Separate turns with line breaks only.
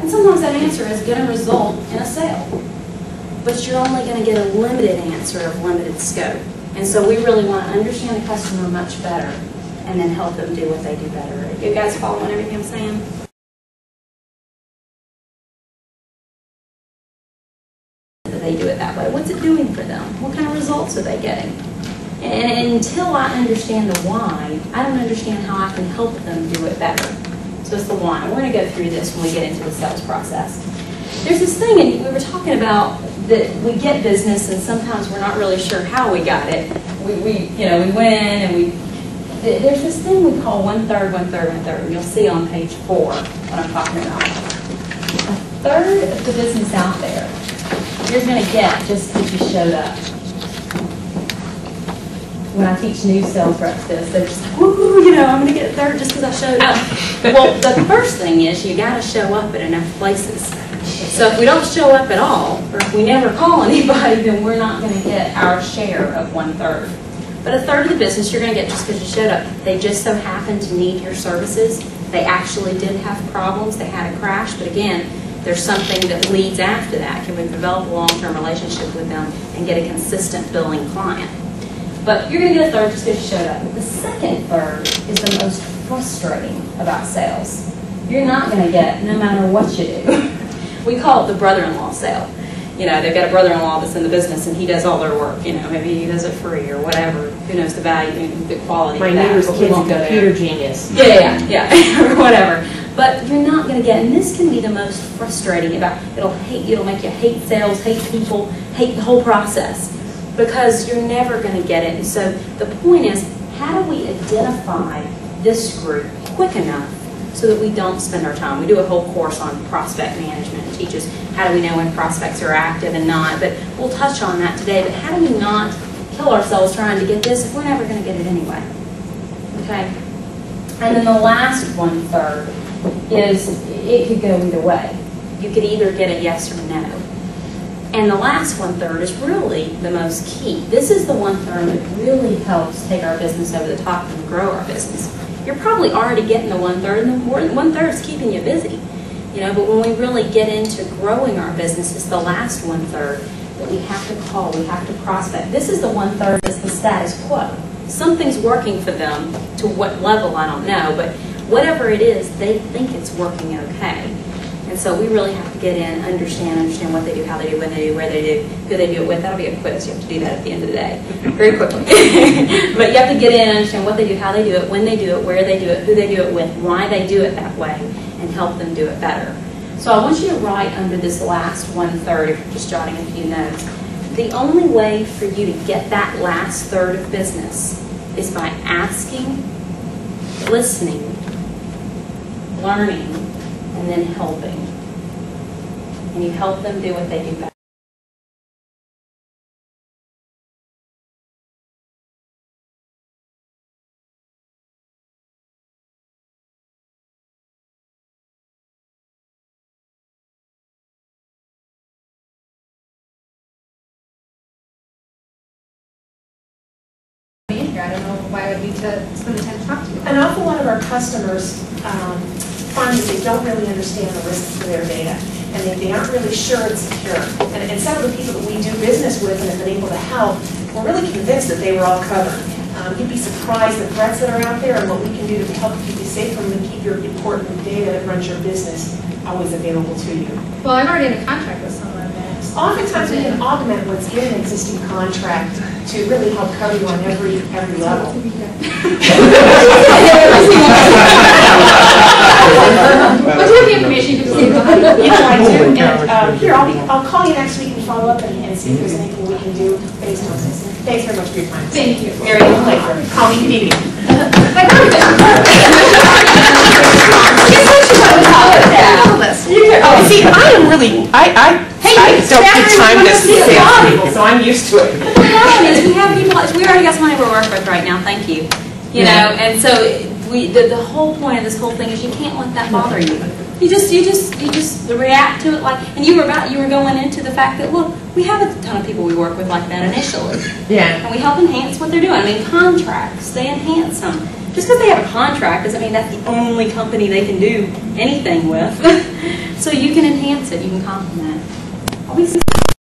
And sometimes that answer is going to result in a sale. But you're only going to get a limited answer of limited scope. And so we really want to understand the customer much better and then help them do what they do better. You guys following everything I'm saying? They do it that way. What's it doing for them? What kind of results are they getting? And until I understand the why, I don't understand how I can help them do it better. So it's the why. We're going to go through this when we get into the sales process. There's this thing, and we were talking about that we get business, and sometimes we're not really sure how we got it. We win, and there's this thing we call 1/3, 1/3, 1/3. And you'll see on page 4 what I'm talking about. A third of the business out there you're going to get just because you showed up. When I teach new sales reps this, they're just like, woo, I'm going to get a third just because I showed up. Well, the first thing is you got to show up at enough places. So if we don't show up at all, or if we never call anybody, then we're not going to get our share of 1/3. But a third of the business you're going to get just because you showed up. They just so happen to need your services. They actually did have problems. They had a crash, but again, there's something that leads after that. Can we develop a long-term relationship with them and get a consistent billing client? But you're going to get a third just because you showed up. The second third is the most frustrating about sales. You're not going to get no matter what you do. We call it the brother-in-law sale. They've got a brother-in-law that's in the business and he does all their work. Maybe he does it free or whatever. Who knows the value and the quality of that.
My neighbor's kid's a computer genius.
Yeah, or whatever. But you're not going to get, and this can be the most frustrating it'll make you hate sales, hate people, hate the whole process, because you're never going to get it. And so the point is, how do we identify this group quick enough so that we don't spend our time? We do a whole course on prospect management and teach us how do we know when prospects are active and not, but we'll touch on that today. But how do we not kill ourselves trying to get this if we're never going to get it anyway? Okay? And then the last 1/3 is it could go either way. You could either get a yes or no. And the last 1/3 is really the most key. This is the 1/3 that really helps take our business over the top and grow our business. You're probably already getting the 1/3, and the important 1/3 is keeping you busy. But when we really get into growing our business, it's the last 1/3 that we have to call, we have to prospect. This is the 1/3 that's the status quo. Something's working for them, to what level I don't know, but whatever it is, they think it's working okay. And so we really have to get in, understand what they do, how they do, when they do, where they do, who they do it with. That'll be a quiz. You have to do that at the end of the day, very quickly. But you have to get in and understand what they do, how they do it, when they do it, where they do it, who they do it with, why they do it that way, and help them do it better. So I want you to write under this last 1/3, if you're just jotting a few notes. The only way for you to get that last third of business is by asking, listening, learning, and then helping. And you help them do what they do best.
I don't know why I would need to spend the time to talk to you.
An awful lot of our customers find that they don't really understand the risks for their data, and they aren't really sure it's secure. And some of the people that we do business with and have been able to help, we're really convinced that they were all covered. You'd be surprised the threats that are out there and what we can do to help keep you safe from and keep your important data that runs your business always available to you.
Well, I'm already in a contract with someone.
Oftentimes we can augment what's in an existing contract to really help cover you on every level.
What's the information you can see behind it?
Yeah, I do. And here, I'll call you next week and follow up and see if there's anything we can do based on this. Thanks very much for your time.
Thank you.
Very good pleasure. Call me if you need me. Oh, see, I am really, I don't get time to sales people, so I'm used to it.
The problem is we have people, we already got somebody we're working with right now, thank you. You know, and so the whole point of this whole thing is you can't let that bother you. You just react to it like, and you were going into the fact that, look, we have a ton of people we work with like that initially.
Yeah.
And we help enhance what they're doing. I mean, contracts, they enhance them. Just because they have a contract doesn't mean that's the only company they can do anything with. So you can enhance it, you can complement it.